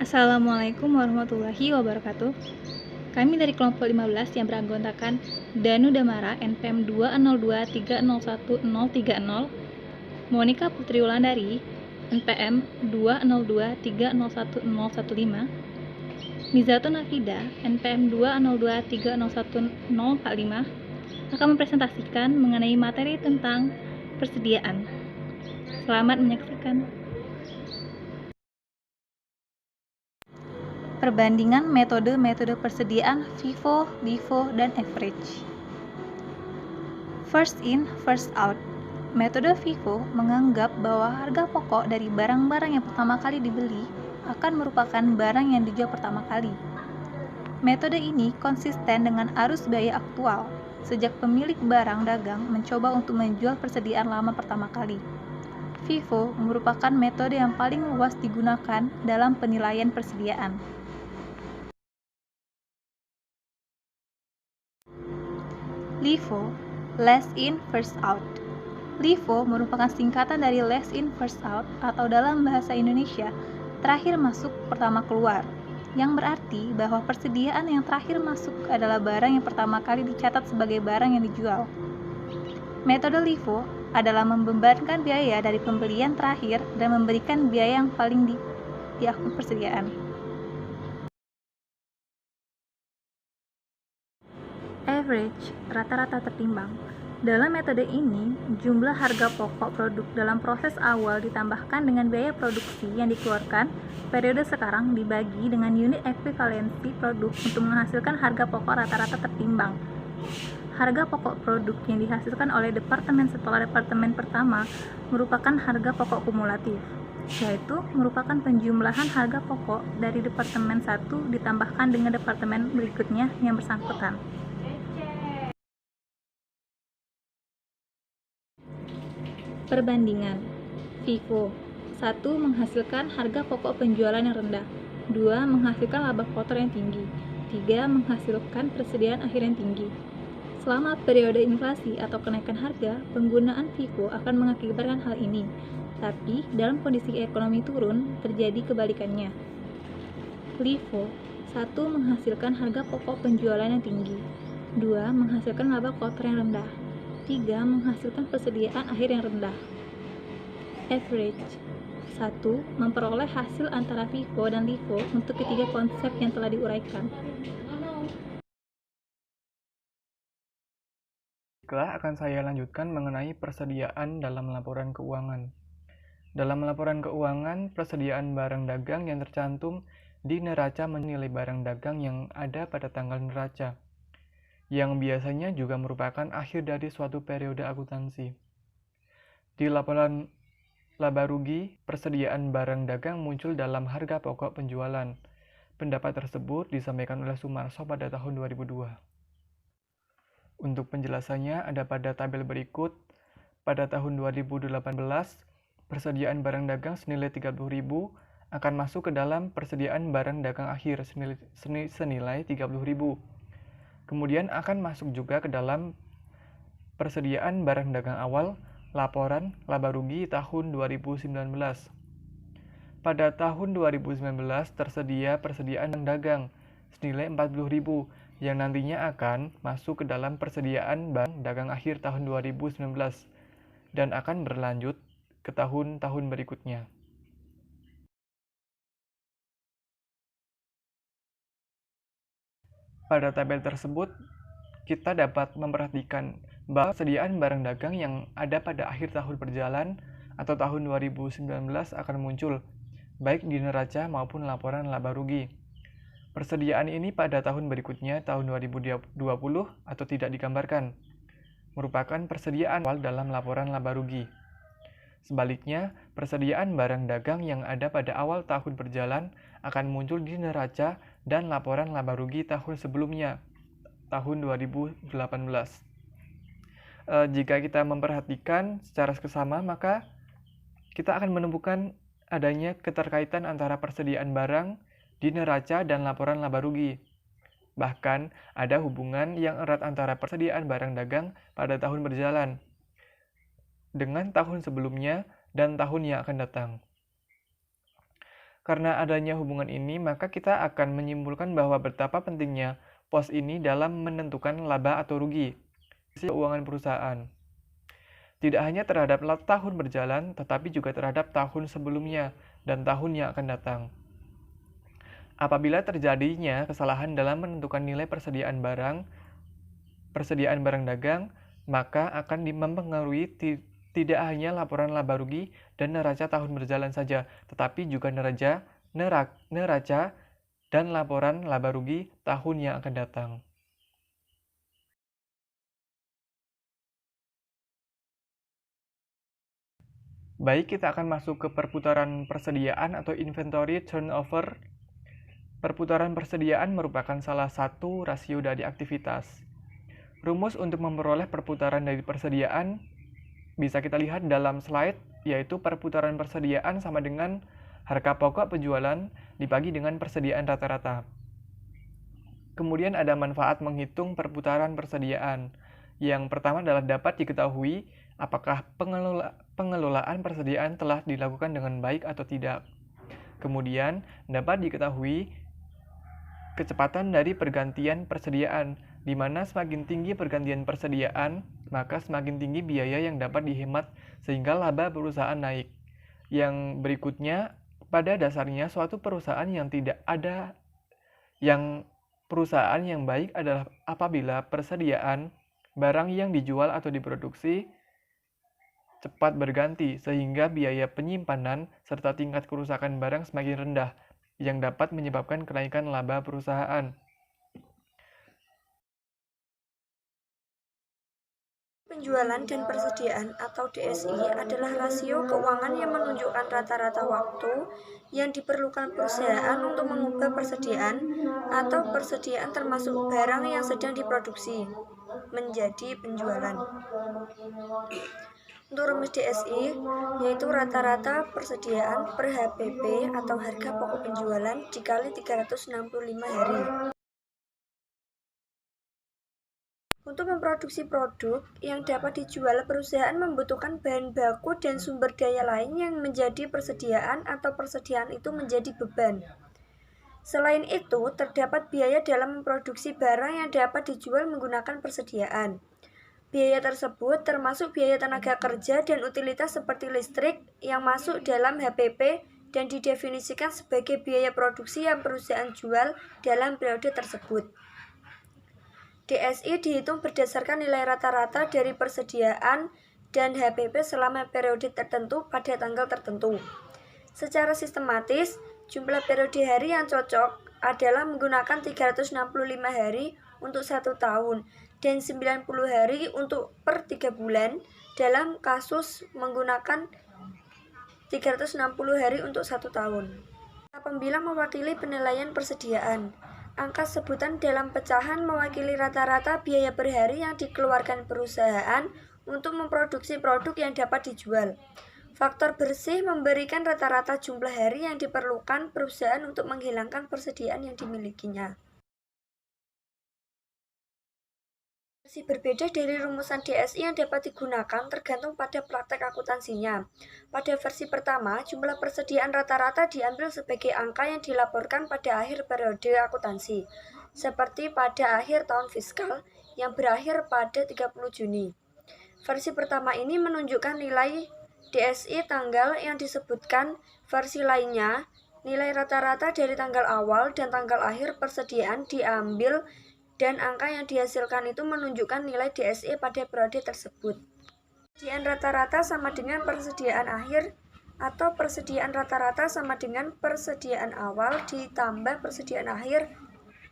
Assalamualaikum warahmatullahi wabarakatuh. Kami dari kelompok 15 yang beranggotakan Danu Damara NPM 202301030, Monica Putri Wulandari NPM 202301015, Mizatun Nafida NPM 202301045 akan mempresentasikan mengenai materi tentang persediaan. Selamat menyaksikan. Perbandingan metode-metode persediaan FIFO, LIFO, dan average. First in, first out. Metode FIFO menganggap bahwa harga pokok dari barang-barang yang pertama kali dibeli akan merupakan barang yang dijual pertama kali. Metode ini konsisten dengan arus biaya aktual, sejak pemilik barang dagang mencoba untuk menjual persediaan lama pertama kali. FIFO merupakan metode yang paling luas digunakan dalam penilaian persediaan. LIFO, last in, first out. LIFO merupakan singkatan dari last in, first out, atau dalam bahasa Indonesia, terakhir masuk, pertama keluar, yang berarti bahwa persediaan yang terakhir masuk adalah barang yang pertama kali dicatat sebagai barang yang dijual. Metode LIFO adalah membebankan biaya dari pembelian terakhir dan memberikan biaya yang paling di akun persediaan. Average, rata-rata tertimbang. Dalam metode ini, jumlah harga pokok produk dalam proses awal ditambahkan dengan biaya produksi yang dikeluarkan periode sekarang dibagi dengan unit ekuivalensi produk untuk menghasilkan harga pokok rata-rata tertimbang. Harga pokok produk yang dihasilkan oleh departemen setelah departemen pertama merupakan harga pokok kumulatif, yaitu merupakan penjumlahan harga pokok dari departemen 1 ditambahkan dengan departemen berikutnya yang bersangkutan. Perbandingan FIFO 1. Menghasilkan harga pokok penjualan yang rendah. 2. Menghasilkan laba kotor yang tinggi. 3. Menghasilkan persediaan akhir yang tinggi. Selama periode inflasi atau kenaikan harga, penggunaan FIFO akan mengakibatkan hal ini. Tapi, dalam kondisi ekonomi turun, terjadi kebalikannya. LIFO 1. Menghasilkan harga pokok penjualan yang tinggi. 2. Menghasilkan laba kotor yang rendah. 3. Menghasilkan persediaan akhir yang rendah. Average 1. Memperoleh hasil antara FIFO dan LIFO untuk ketiga konsep yang telah diuraikan. Baiklah, akan saya lanjutkan mengenai persediaan dalam laporan keuangan. Dalam laporan keuangan, persediaan barang dagang yang tercantum di neraca menilai barang dagang yang ada pada tanggal neraca, yang biasanya juga merupakan akhir dari suatu periode akuntansi. Di laporan laba rugi, persediaan barang dagang muncul dalam harga pokok penjualan. Pendapat tersebut disampaikan oleh Sumarso pada tahun 2002. Untuk penjelasannya ada pada tabel berikut. Pada tahun 2018, persediaan barang dagang senilai 30.000 akan masuk ke dalam persediaan barang dagang akhir senilai 30.000. Kemudian akan masuk juga ke dalam persediaan barang dagang awal, laporan laba rugi tahun 2019. Pada tahun 2019 tersedia persediaan dagang senilai 40.000 yang nantinya akan masuk ke dalam persediaan barang dagang akhir tahun 2019 dan akan berlanjut ke tahun-tahun berikutnya. Pada tabel tersebut, kita dapat memperhatikan bahwa persediaan barang dagang yang ada pada akhir tahun berjalan atau tahun 2019 akan muncul, baik di neraca maupun laporan laba rugi. Persediaan ini pada tahun berikutnya, tahun 2020 atau tidak digambarkan, merupakan persediaan awal dalam laporan laba rugi. Sebaliknya, persediaan barang dagang yang ada pada awal tahun berjalan akan muncul di neraca dan laporan laba rugi tahun sebelumnya, tahun 2018. Jika kita memperhatikan secara seksama, maka kita akan menemukan adanya keterkaitan antara persediaan barang di neraca dan laporan laba rugi. Bahkan, ada hubungan yang erat antara persediaan barang dagang pada tahun berjalan dengan tahun sebelumnya dan tahun yang akan datang. Karena adanya hubungan ini, maka kita akan menyimpulkan bahwa betapa pentingnya pos ini dalam menentukan laba atau rugi keuangan perusahaan. Tidak hanya terhadap tahun berjalan, tetapi juga terhadap tahun sebelumnya dan tahun yang akan datang. Apabila terjadinya kesalahan dalam menentukan nilai persediaan barang dagang, maka akan mempengaruhi tidak hanya laporan laba rugi dan neraca tahun berjalan saja, tetapi juga neraca dan laporan laba rugi tahun yang akan datang. Baik, kita akan masuk ke perputaran persediaan atau inventory turnover. Perputaran persediaan merupakan salah satu rasio dari aktivitas. Rumus untuk memperoleh perputaran dari persediaan bisa kita lihat dalam slide, yaitu perputaran persediaan sama dengan harga pokok penjualan dibagi dengan persediaan rata-rata. Kemudian ada manfaat menghitung perputaran persediaan. Yang pertama adalah dapat diketahui apakah pengelolaan persediaan telah dilakukan dengan baik atau tidak. Kemudian dapat diketahui kecepatan dari pergantian persediaan, di mana semakin tinggi pergantian persediaan, maka semakin tinggi biaya yang dapat dihemat sehingga laba perusahaan naik. Yang berikutnya, pada dasarnya suatu perusahaan yang perusahaan yang baik adalah apabila persediaan barang yang dijual atau diproduksi cepat berganti sehingga biaya penyimpanan serta tingkat kerusakan barang semakin rendah, yang dapat menyebabkan kenaikan laba perusahaan. Penjualan dan persediaan atau DSI adalah rasio keuangan yang menunjukkan rata-rata waktu yang diperlukan perusahaan untuk mengubah persediaan atau persediaan termasuk barang yang sedang diproduksi menjadi penjualan. Untuk rumus DSI, yaitu rata-rata persediaan per HPP atau harga pokok penjualan dikali 365 hari. Untuk memproduksi produk yang dapat dijual, perusahaan membutuhkan bahan baku dan sumber daya lain yang menjadi persediaan atau persediaan itu menjadi beban. Selain itu, terdapat biaya dalam memproduksi barang yang dapat dijual menggunakan persediaan. Biaya tersebut termasuk biaya tenaga kerja dan utilitas seperti listrik yang masuk dalam HPP dan didefinisikan sebagai biaya produksi yang perusahaan jual dalam periode tersebut. DSI dihitung berdasarkan nilai rata-rata dari persediaan dan HPP selama periode tertentu pada tanggal tertentu. Secara sistematis, jumlah periode hari yang cocok adalah menggunakan 365 hari untuk 1 tahun dan 90 hari untuk per 3 bulan. Dalam kasus menggunakan 360 hari untuk 1 tahun. Pembilang mewakili penilaian persediaan. Angka sebutan dalam pecahan mewakili rata-rata biaya per hari yang dikeluarkan perusahaan untuk memproduksi produk yang dapat dijual. Faktor bersih memberikan rata-rata jumlah hari yang diperlukan perusahaan untuk menghilangkan persediaan yang dimilikinya. Versi berbeda dari rumusan DSI yang dapat digunakan tergantung pada praktek akuntansinya. Pada versi pertama, jumlah persediaan rata-rata diambil sebagai angka yang dilaporkan pada akhir periode akuntansi, seperti pada akhir tahun fiskal yang berakhir pada 30 Juni. Versi pertama ini menunjukkan nilai DSI tanggal yang disebutkan. Versi lainnya, nilai rata-rata dari tanggal awal dan tanggal akhir persediaan diambil dan angka yang dihasilkan itu menunjukkan nilai DSI pada periode tersebut. Persediaan rata-rata sama dengan persediaan akhir atau persediaan rata-rata sama dengan persediaan awal ditambah persediaan akhir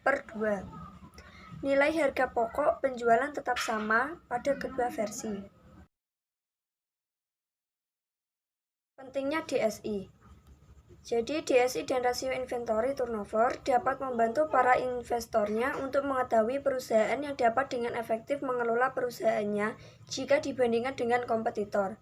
per 2. Nilai harga pokok penjualan tetap sama pada kedua versi. Pentingnya DSI. Jadi DSI dan rasio inventory turnover dapat membantu para investornya untuk mengetahui perusahaan yang dapat dengan efektif mengelola perusahaannya jika dibandingkan dengan kompetitor.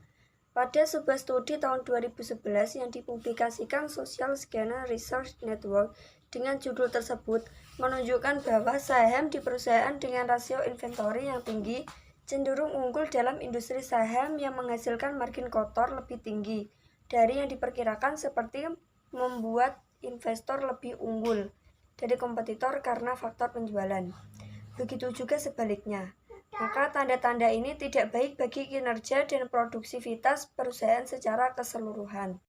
Pada sebuah studi tahun 2011 yang dipublikasikan Social Scanner Research Network dengan judul tersebut menunjukkan bahwa saham di perusahaan dengan rasio inventory yang tinggi cenderung unggul dalam industri saham yang menghasilkan margin kotor lebih tinggi dari yang diperkirakan seperti membuat investor lebih unggul dari kompetitor karena faktor penjualan. Begitu juga sebaliknya. Maka tanda-tanda ini tidak baik bagi kinerja dan produktivitas perusahaan secara keseluruhan.